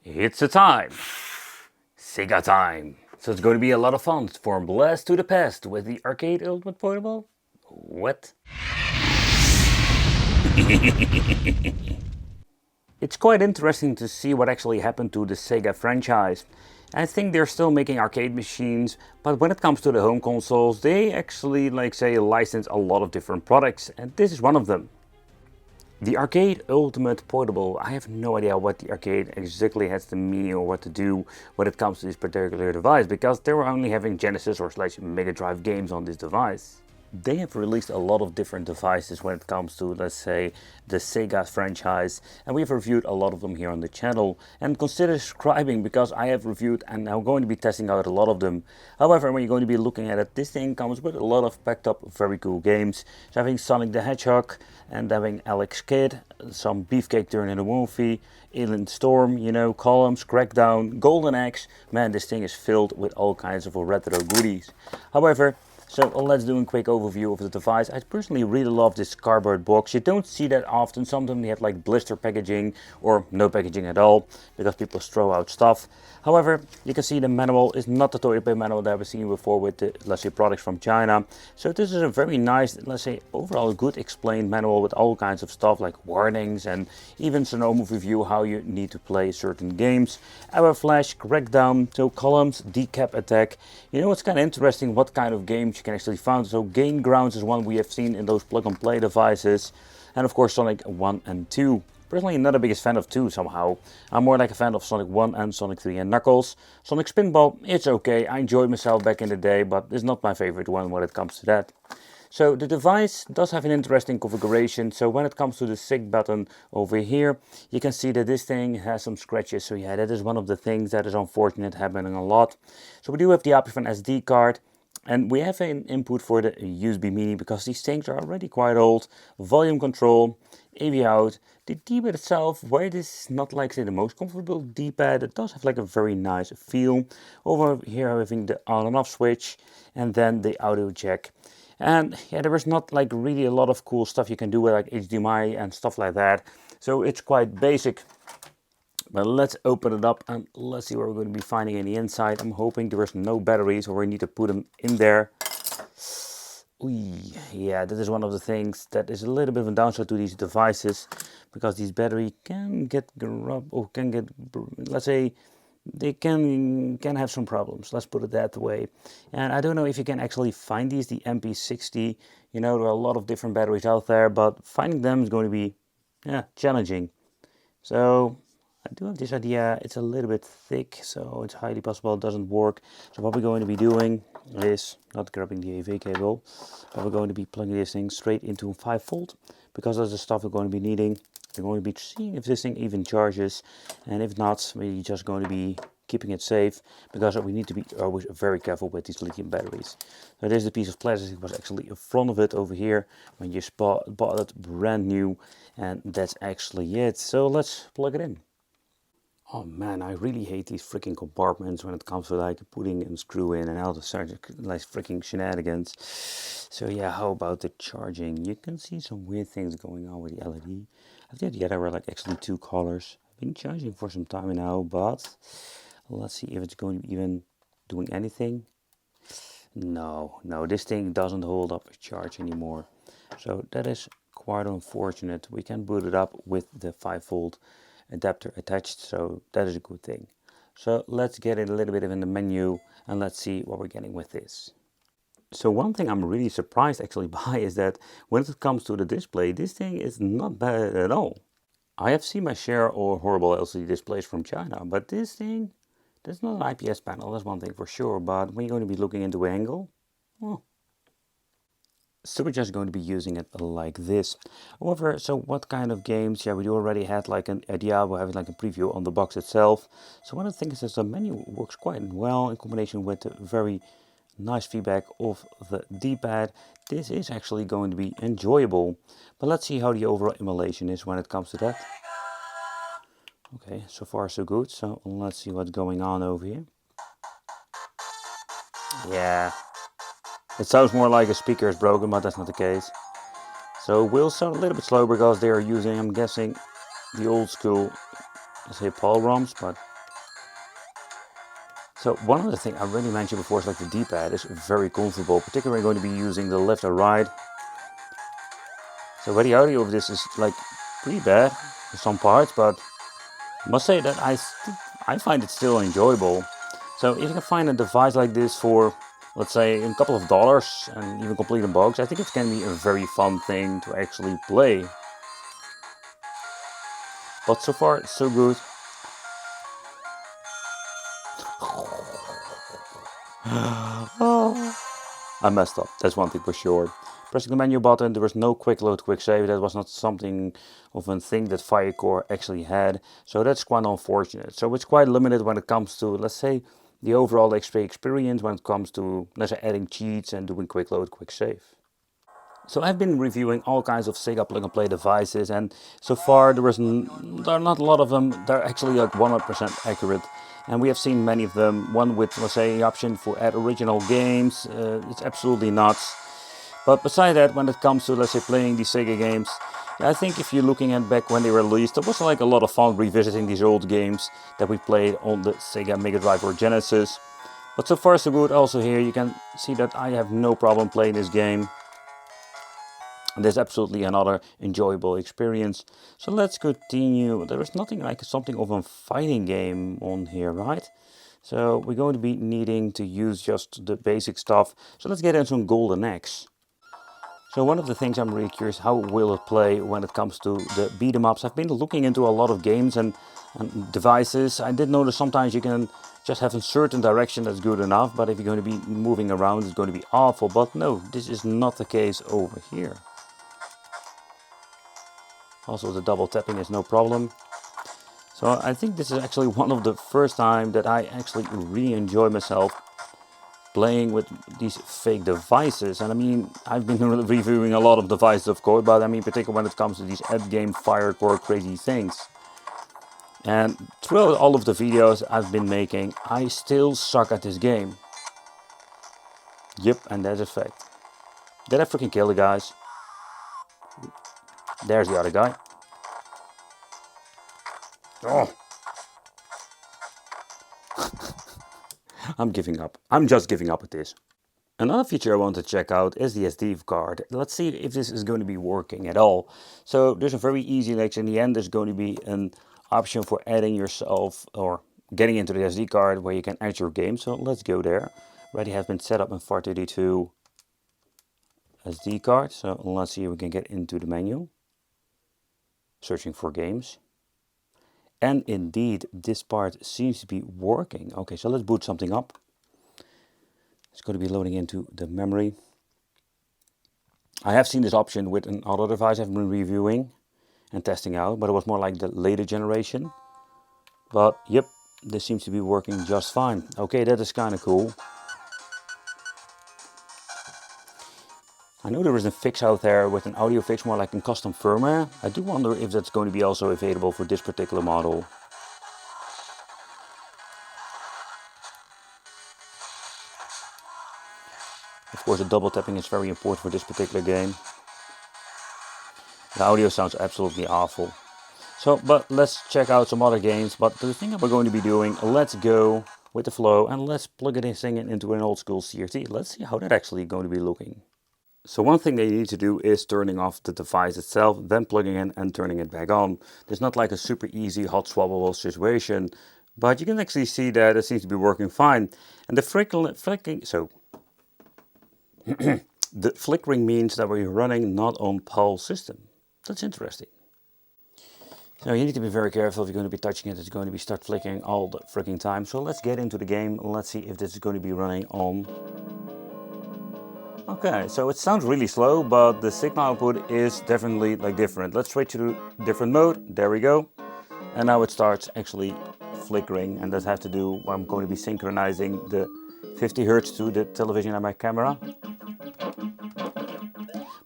It's a time. Sega time. So it's going to be a lot of fun. From Blast to the Past with the Arcade Ultimate Portable. What? It's quite interesting to see what actually happened to the Sega franchise. I think they're still making arcade machines, but when it comes to the home consoles, they actually, license a lot of different products, and this is one of them. The Arcade Ultimate Portable, I have no idea what the arcade exactly has to mean or what to do when it comes to this particular device, because they were only having Genesis or Megadrive games on this device. They have released a lot of different devices when it comes to, let's say, the Sega franchise, and we've reviewed a lot of them here on the channel. And consider subscribing, because I have reviewed and I'm going to be testing out a lot of them. However, when you're going to be looking at it, this thing comes with a lot of packed up very cool games. So having Sonic the Hedgehog, and having Alex Kidd, some Beefcake Turn in a Movie, Alien Storm, Columns, Crackdown, Golden Axe. Man, this thing is filled with all kinds of retro goodies. However, so let's do a quick overview of the device. I personally really love this cardboard box. You don't see that often. Sometimes they have like blister packaging or no packaging at all, because people throw out stuff. However, you can see the manual is not the toilet paper manual that we've seen before with the, let's say, products from China. So this is a very nice, let's say, overall good explained manual with all kinds of stuff like warnings and even some overview how you need to play certain games. Hour flash, crackdown, so columns, decap attack. It's kind of interesting what kind of games you can actually find. So Game Grounds is one we have seen in those plug and play devices. And of course Sonic 1 and 2. Personally, not the biggest fan of 2 somehow. I'm more like a fan of Sonic 1 and Sonic 3 and Knuckles. Sonic Spinball, it's okay. I enjoyed myself back in the day, but it's not my favorite one when it comes to that. So the device does have an interesting configuration. So when it comes to the SIG button over here, you can see that this thing has some scratches. So yeah, that is one of the things that is unfortunate happening a lot. So we do have the option for an SD card. And we have an input for the USB Mini, because these things are already quite old. Volume control, AV out. The D-pad itself, where it is not like say the most comfortable D-pad, it does have like a very nice feel. Over here having the on and off switch, and then the audio jack. And yeah, there is not like really a lot of cool stuff you can do with like HDMI and stuff like that. So it's quite basic. But let's open it up and let's see what we're going to be finding in the inside. I'm hoping there is no batteries, or we need to put them in there. Ooh, yeah, that is one of the things that is a little bit of a downside to these devices, because these battery can get corrupt, or can get, let's say, they can have some problems. Let's put it that way. And I don't know if you can actually find these, the MP60. There are a lot of different batteries out there, but finding them is going to be challenging. So I do have this idea. It's a little bit thick, so it's highly possible it doesn't work. So what we're going to be doing is not grabbing the AV cable, but we're going to be plugging this thing straight into 5V, because that's the stuff we're going to be needing. We're going to be seeing if this thing even charges, and if not, we're just going to be keeping it safe, because we need to be always very careful with these lithium batteries. So there's the piece of plastic that was actually in front of it over here when you bought it brand new, and that's actually it. So let's plug it in. Oh man, I really hate these freaking compartments when it comes to like putting and screw in and out of such like freaking shenanigans. So yeah, how about the charging? You can see some weird things going on with the LED. I think there were like actually two colors. I've been charging for some time now, but let's see if it's going to be even doing anything. No, this thing doesn't hold up a charge anymore. So that is quite unfortunate. We can boot it up with the 5V adapter attached, so that is a good thing. So let's get it a little bit in the menu and let's see what we're getting with this. So one thing I'm really surprised actually by is that when it comes to the display, this thing is not bad at all. I have seen my share of horrible LCD displays from China, but this thing, that's not an IPS panel, that's one thing for sure, but when you're going to be looking into angle, well, so we're just going to be using it like this. However, so what kind of games? Yeah, we already had like an idea. We're having like a preview on the box itself. So one of the things is the menu works quite well in combination with the very nice feedback of the D-pad. This is actually going to be enjoyable. But let's see how the overall emulation is when it comes to that. Okay, so far so good. So let's see what's going on over here. Yeah. It sounds more like a speaker is broken, but that's not the case. So will sound a little bit slow because they are using, I'm guessing, the old school, let's say PAL ROMs, but So one of the things I already mentioned before is like the D-pad is very comfortable, particularly going to be using the left or right. So the audio of this is like pretty bad in some parts, but I must say that I find it still enjoyable. So if you can find a device like this for, let's say, a couple of dollars and even complete in box, I think it can be a very fun thing to actually play. But so far, it's so good. Oh, I messed up, that's one thing for sure. Pressing the menu button, there was no quick load, quick save. That was not something of a thing that Firecore actually had. So that's quite unfortunate. So it's quite limited when it comes to, let's say, the overall XP experience when it comes to, let's say, adding cheats and doing quick load, quick save. So I've been reviewing all kinds of Sega plug-and-play devices, and so far there are not a lot of them. They're actually like 100% accurate, and we have seen many of them. One with, let's say, the option for add original games. It's absolutely nuts. But beside that, when it comes to, let's say, playing these Sega games, I think if you're looking at back when they were released, it was like a lot of fun revisiting these old games that we played on the Sega Megadrive or Genesis. But so far so good. Also here you can see that I have no problem playing this game. There's absolutely another enjoyable experience. So let's continue. There is nothing like something of a fighting game on here, right? So we're going to be needing to use just the basic stuff. So let's get into some Golden Axe. So one of the things I'm really curious, how will it play when it comes to the beat 'em ups? I've been looking into a lot of games and devices. I did notice sometimes you can just have a certain direction that's good enough, but if you're going to be moving around, it's going to be awful. But no, this is not the case over here. Also, the double tapping is no problem. So I think this is actually one of the first time that I actually really enjoy myself playing with these fake devices. And I mean, I've been reviewing a lot of devices, of course, but I mean, particularly when it comes to these ad-game Firecore crazy things. And throughout all of the videos I've been making, I still suck at this game. Yep, and that's a fact. Did I freaking kill the guys? There's the other guy. Oh. I'm giving up. I'm just giving up at this. Another feature I want to check out is the SD card. Let's see if this is going to be working at all. So there's a very easy, like in the end, there's going to be an option for adding yourself or getting into the SD card where you can add your game. So let's go there. Already has been set up in FAT32 SD card. So let's see if we can get into the menu. Searching for games. And indeed, this part seems to be working. Okay, so let's boot something up. It's going to be loading into the memory. I have seen this option with another device I've been reviewing and testing out, but it was more like the later generation. But yep, this seems to be working just fine. Okay, that is kind of cool. I know there is a fix out there with an audio fix, more like in custom firmware. I do wonder if that's going to be also available for this particular model. Of course, the double tapping is very important for this particular game. The audio sounds absolutely awful. So, but let's check out some other games. But the thing that we're going to be doing, let's go with the flow and let's plug it in into an old school CRT. Let's see how that actually going to be looking. So one thing that you need to do is turning off the device itself, then plugging in and turning it back on. There's not like a super easy hot swappable situation, but you can actually see that it seems to be working fine. And the flickering, so the flickering means that we're running not on PAL system. That's interesting. So you need to be very careful if you're going to be touching it. It's going to be start flickering all the freaking time. So let's get into the game. Let's see if this is going to be running on. Okay, so it sounds really slow, but the signal output is definitely like different. Let's switch to different mode. There we go. And now it starts actually flickering, and that has to do, I'm going to be synchronizing the 50 Hz to the television and my camera.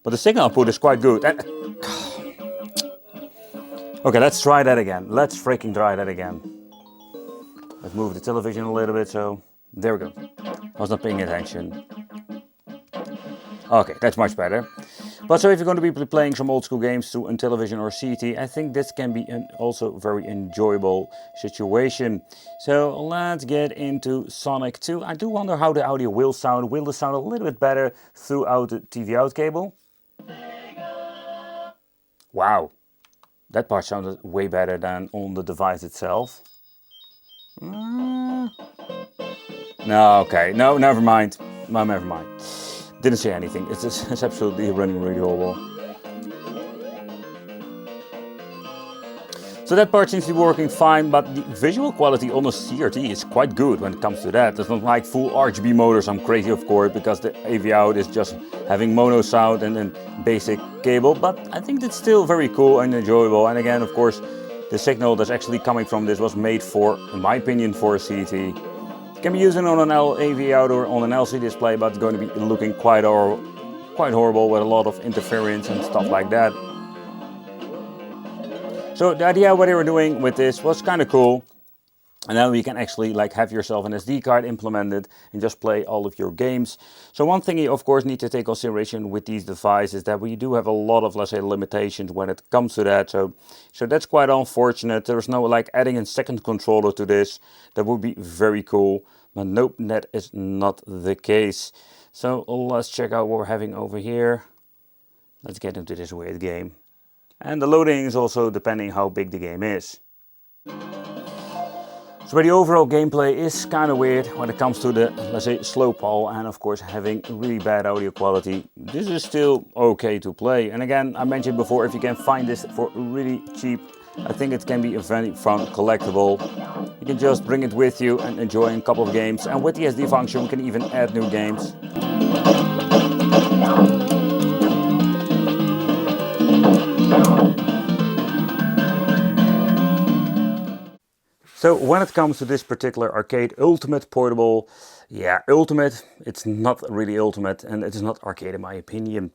But the signal output is quite good. Okay, let's try that again. Let's freaking try that again. Let's move the television a little bit, so there we go. I was not paying attention. Okay, that's much better. But so if you're going to be playing some old school games through a television or CT, I think this can be an also very enjoyable situation. So let's get into Sonic 2. I do wonder how the audio will sound. Will it sound a little bit better throughout the TV out cable? Wow, that part sounded way better than on the device itself. No, okay, no, never mind. No, never mind. Didn't say anything. It's absolutely running really horrible. So that part seems to be working fine, but the visual quality on the CRT is quite good when it comes to that. It's not like full RGB motors. I'm crazy, of course, because the AV out is just having mono sound and then basic cable. But I think it's still very cool and enjoyable. And again, of course, the signal that's actually coming from this was made for, in my opinion, for a CT. It can be used on an AV out or on an LCD display, but it's going to be looking quite horrible with a lot of interference and stuff like that. So the idea what they were doing with this was kind of cool. And now you can actually like have yourself an SD card implemented and just play all of your games. So one thing you of course need to take consideration with these devices is that we do have a lot of, let's say, limitations when it comes to that. So that's quite unfortunate. There's no like adding a second controller to this. That would be very cool. But nope, that is not the case. So let's check out what we're having over here. Let's get into this weird game. And the loading is also depending how big the game is. So the overall gameplay is kind of weird when it comes to the, let's say, slow pull and of course having really bad audio quality. This is still okay to play. And again, I mentioned before, if you can find this for really cheap, I think it can be a very fun collectible. You can just bring it with you and enjoy a couple of games. And with the SD function, we can even add new games. So when it comes to this particular arcade Ultimate Portable, yeah, Ultimate, it's not really Ultimate and it is not arcade in my opinion.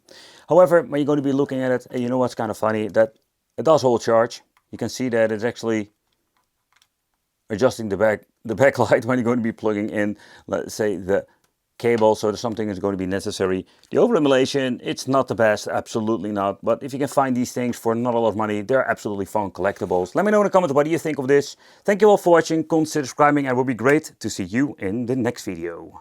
However, when you're going to be looking at it, you know what's kind of funny? That it does hold charge. You can see that it's actually adjusting the backlight when you're going to be plugging in, let's say, the cable, so there's something that's going to be necessary. The over emulation, it's not the best, absolutely not. But if you can find these things for not a lot of money, they're absolutely fun collectibles. Let me know in the comments what do you think of this. Thank you all for watching, consider subscribing, and it will be great to see you in the next video.